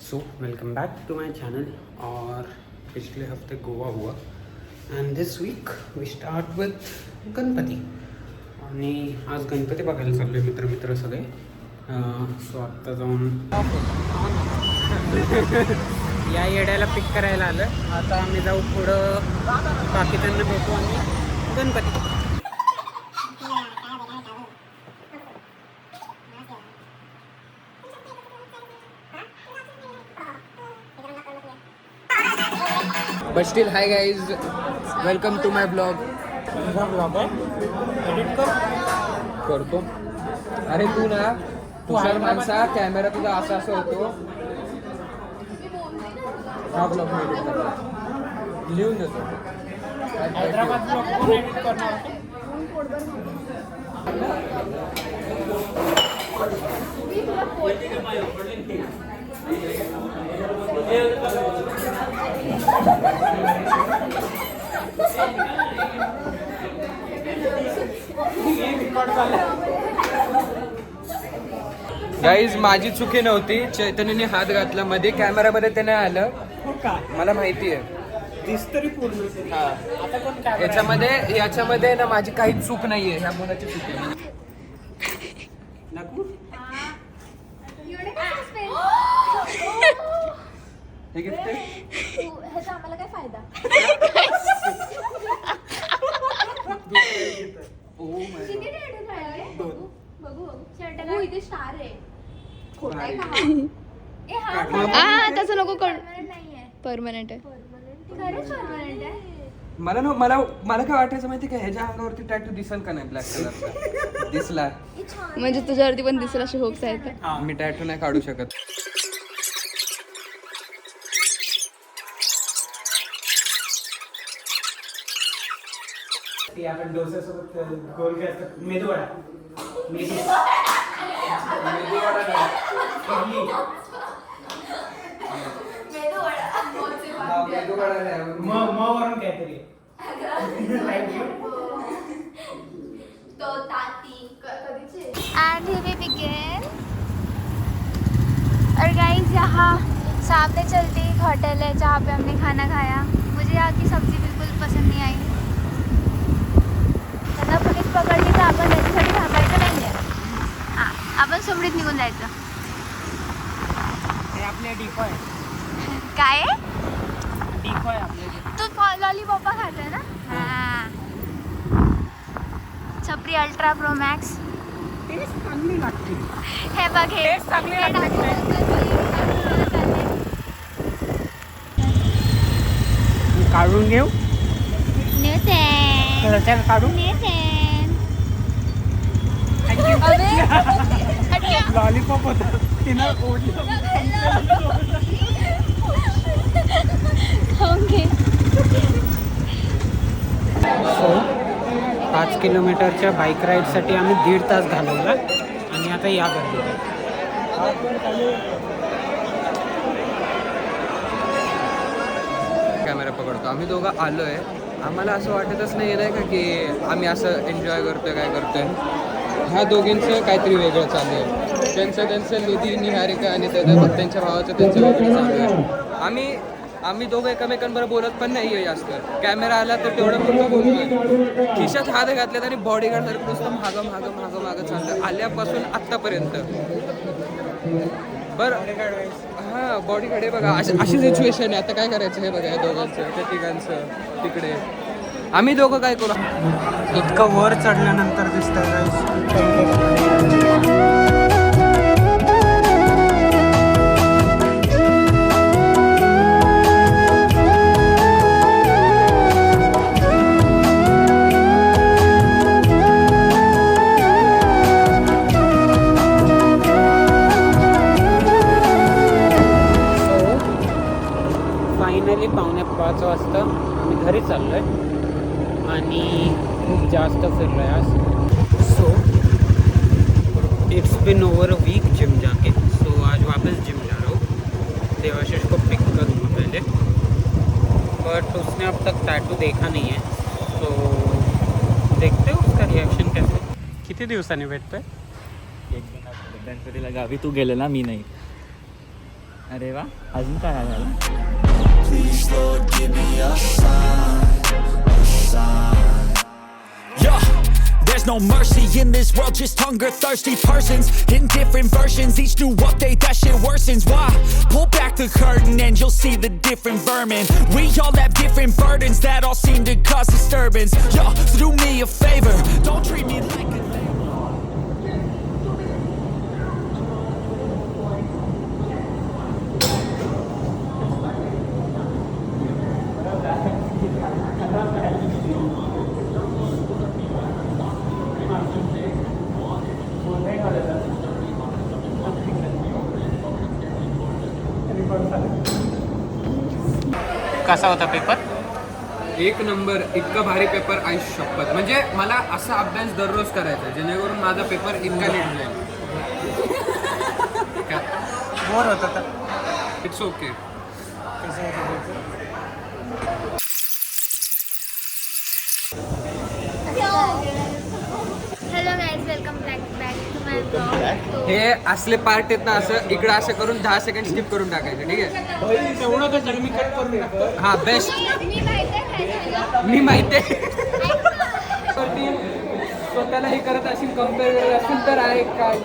So welcome back to my channel. और पिछले हफ्ते गोवा हुआ and this week we start with Ganpati आणि आज गणपती बघायला चाललो आहे मित्र सगळे। सो आत्ता जाऊन या येड्याला पिक करायला आलं। आता आम्ही जाऊ पुढं बाकीच्यांना भेटू आणि Ganpati. But still, hi guys, welcome to my vlog. करतो। अरे तू ना तुषार माणसा कॅमेरा तुझा असा होतो। हा ब्लॉग एडिट करतो, लिहून देतो। हैदराबाद ब्लॉग एडिट करणार। गाईज माझी चुकी नव्हती, चैतन्यने हात घातला मध्ये, कॅमेरामध्ये त्याने आलं। मला माहिती आहे याच्यामध्ये ना माझी काही चूक नाहीये, ह्या मुलाची चूक आहे। हे गिफ्ट आहे? ह्याचा आम्हाला काय फायदा? किती रेट आहे? बघू शर्टला इथे स्टार आहे। खोटा आहे का? हा तसं नको कर। नाहीये, परमनंट आहे। खरंच परमनंट आहे? मला काय वाटायचं माहिती का, ह्याच्या अंगावरती टॅटू दिसेल का नाही ब्लॅक कलरचा? दिसला म्हणजे तुझ्यावरती पण दिसेल असे होप्स आहेत। मी टॅटू नाही काढू शकत। आपण डोस्यासोबत गोल काय असतात, मेदूवडा वरून काहीतरी And here we begin. और गाइस यहाँ सामने चलते एक होटल है जहाँ पे हमने खाना खाया। मुझे यहाँ की सब्जी बिल्कुल पसंद नहीं आई। त्यांना पोलीस पकडली तर आपण त्याच्यासाठी थांबायचं नाही आहे। हां, आपण सुमडीत निघून जायचं। हे आपले डिकॉय काय आहे? डिकॉय आपले। तू लॉलीपॉप खाते ना? हां, छपरी अल्ट्रा प्रो मॅक्स। टेस्ट चांगली लागते। हे बघ, हे टेस्ट चांगली लागते। काढून घेऊ न्यूटन काढू लॉलीपॉप होता तिनं ओढलं। सो 5 किलोमीटरच्या बाईक राईडसाठी आम्ही 1.5 तास घालवला आणि आता या गर्दी कॅमेरा पकडतो। आम्ही दोघं आलोय, आम्हाला असं वाटतच नाही आहे का की आम्ही असं एन्जॉय करतोय, काय करतोय। ह्या दोघींचं काहीतरी वेगळं चालू आहे। त्यांचं लोधी निहारिका आणि त्यांच्या भावाचं त्यांचं वेगळं चालू आहे। आम्ही दोघं एकमेकांबरोबर बोलत पण नाही आहे जास्त। कॅमेरा आला तर तेवढं पुढचं बोलतोय, खिशात हात घातलेत आणि बॉडीगार्ड सारखं नुसतं मागं चालतं आल्यापासून आत्तापर्यंत। बरं हां, बॉडीगार्ड आहे बघा, अशी सिच्युएशन आहे। आता काय करायचं हे बघा, या दोघांचं त्या तिघांचं तिकडे। आम्ही दोघं काय करू? इतकं वर चढल्यानंतर दिसतंय फायनली 4:45 वाजता आम्ही घरी चाललोय आणि खूप जास्त फिरलोय आज। So it's been over a week gym जाके। सो आज वापस जिम जा रहा हूँ। देवाशीष को पिक करूँगा पहले, बट उसने अब तक टैटू देखा नहीं है। तो देखते हो उसका रिएक्शन कैसे। किती दिवसांनी भेटतोय? गणपतीला गावी तू गेले ना, मी नाही. अरे वा, अजून काय आलं? Please, Lord, give me a sign. Yeah, there's no mercy in this world, just hunger, thirsty persons in different versions. Each new update, that shit worsens. Why? Pull back the curtain and you'll see the different vermin. We all have different burdens that all seem to cause disturbance. Yo, so do me a favor, don't treat me like a कसा होता paper? एक number, इतका भारी paper आई शपथ. म्हणजे मला असा अभ्यास दररोज करायचा जेणेकरून माझा पेपर इतका नीट जाईल. बोर होत होता. It's okay. Hello guys, welcome back to my blog. हे असले पार्ट आहेत ना, असं इकडं असं करून 10 सेकंड स्किप करून टाकायचं. ठीक आहे. तेवढं का मी कट करून टाकतो. हा बेस्ट. मी माहिती आहे काय झालं? मी माहिती आहे. स्वतःला हे करत असेल, कम्पेअर करत असेल तर आहे काय.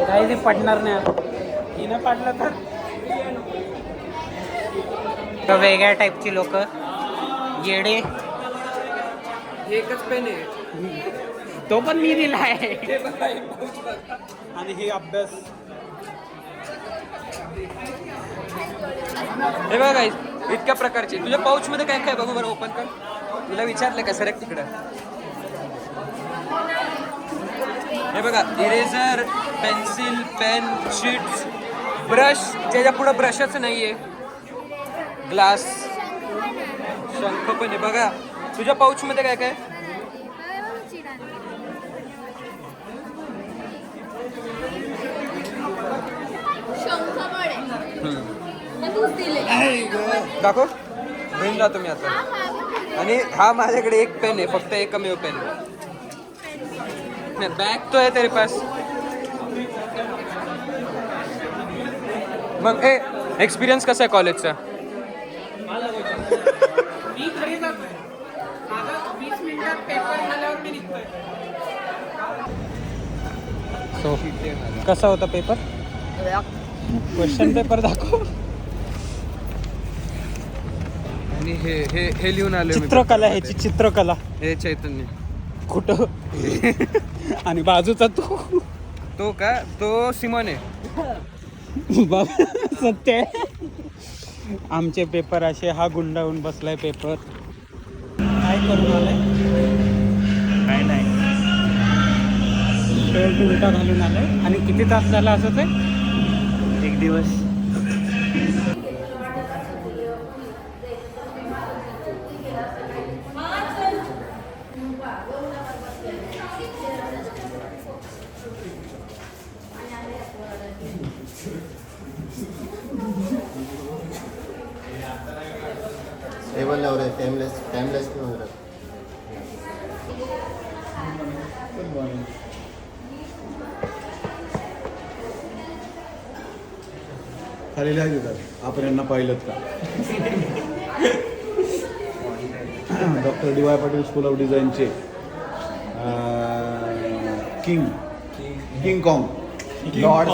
काही ते पडणार नाही आता. हिनं पाडलं तर वेगळ्या टाईपची लोक येडे. एकच पेन आहे. तो पण मी दिला आहे. आणि हे अभ्यास हे बघा guys, इतक्या प्रकारचे. तुझ्या पाऊच मध्ये काय काय बघू बरं, ओपन कर. तुला विचारलं का सरक तिकडं. हे बघा, eraser, pencil, pen, sheets, brush, ज्याच्या पुढं ब्रशच नाहीये, ग्लास, शंख पण आहे. बघा तुझ्या पाऊच मध्ये काय काय. दाखव, घेऊन जातो मी आता. आणि हा माझ्याकडे एक पेन आहे, फक्त एकमेव पेन आहे. बैग तो है तेरे पास. मग एक्सपिरियन्स कसा आहे कॉलेजचा? मी घरी जातोय. माझा 20 मिनिटात पेपर झाल्यावर मी निघतोय. सो कसा होता पेपर? क्वेश्चन पेपर दाखव. आणि हे लिहून आलो. चित्रकला, ह्याची चित्रकला. हे चैतन्य. कुठं? आणि बाजूचा तो का? तो सिमोन आहे. बाबा सत्य आहे. आमचे पेपर असे. हा गुंडाळून बसलाय पेपर. काय करून आलाय? काय नाही, शर्ट उलटा घालून आलाय. आणि किती तास झाला असं ते? एक दिवस. टेबल लाव रहे, टाइमलेस क्यों हो रहा है? खाली लिहायचं देतात. आपण यांना पाहिलं का? Doctor D Y Patil school of डिझाईनचे King Kong lord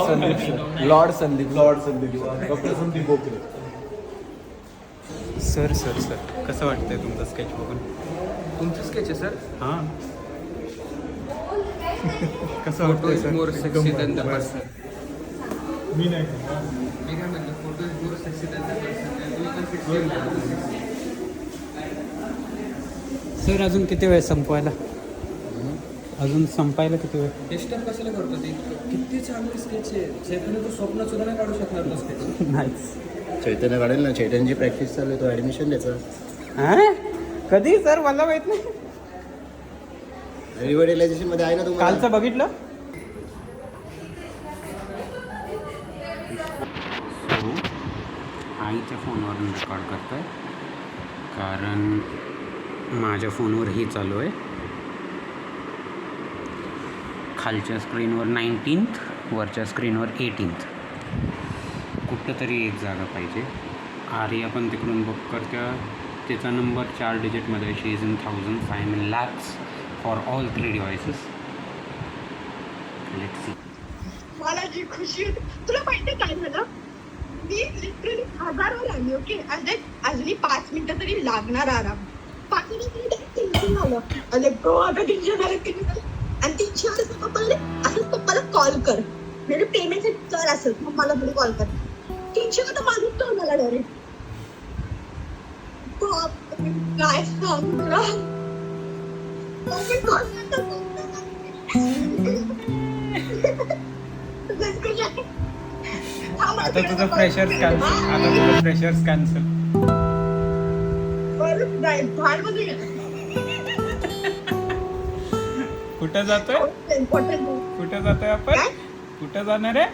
Sandeep doctor Sandeep Gokhale. Sir कसं वाटतंय तुमचं स्केच बघून? तुमचं स्केच आहे सर? हां. कसं फोटो वाटतंय is sir? More sexy than the person. मी नाही मी काय म्हणलं, photo is more sexy than the person. Sir अजून किती वेळ संपवायला? अजून संपायला किती वेळ? डिस्टर्ब कशाला करतो ते? किती चांगली स्केच आहे. चैतन्य तो स्वप्नात सुद्धा नाही काढू शकणार तो स्केच. नाहीच. चैतन्य काढेल ना. चैतन्यची प्रॅक्टिस चालू आहे, तो ॲडमिशन द्यायचा. हां? कधी सर? मला माहित नाही. रिव्हर्डलायझेशन मध्ये आहे ना तुम्हाला? कालचं बघितलं? आईच्या फोनवरून रेकॉर्ड करतो आहे, कारण माझ्या फोनवर हे चालू आहे. खालच्या स्क्रीनवर 19th, वरच्या स्क्रीनवर 18th. कुठं तरी एक जागा पाहिजे. आर्या पण तिकडून बुक करते. तिचा नंबर 4 डिजिटमध्ये. She is in 1000. I am in lakhs for all 3 devices. Let's see. मला जी खुशी होती, तुला माहिती काय झालं, मी लिटरली 1000वर आली. ओके, अजून 5 मिनिटं तरी लागणार आराम. 5 मिनिटं टेन्शन झालं. अरे गो, आता 300 झालं. आणि 300 वर पप्पाला असं पप्पाला कॉल कर, म्हणजे पेमेंट कर असं, मग मला पुढे कॉल कर. 300 तर मागित तो मला डायरेक्ट. काय सांग तुला. आता तुझं फ्रेशर्स कॅन्सल. कुठं जातोय आपण? कुठं जाणार आहे?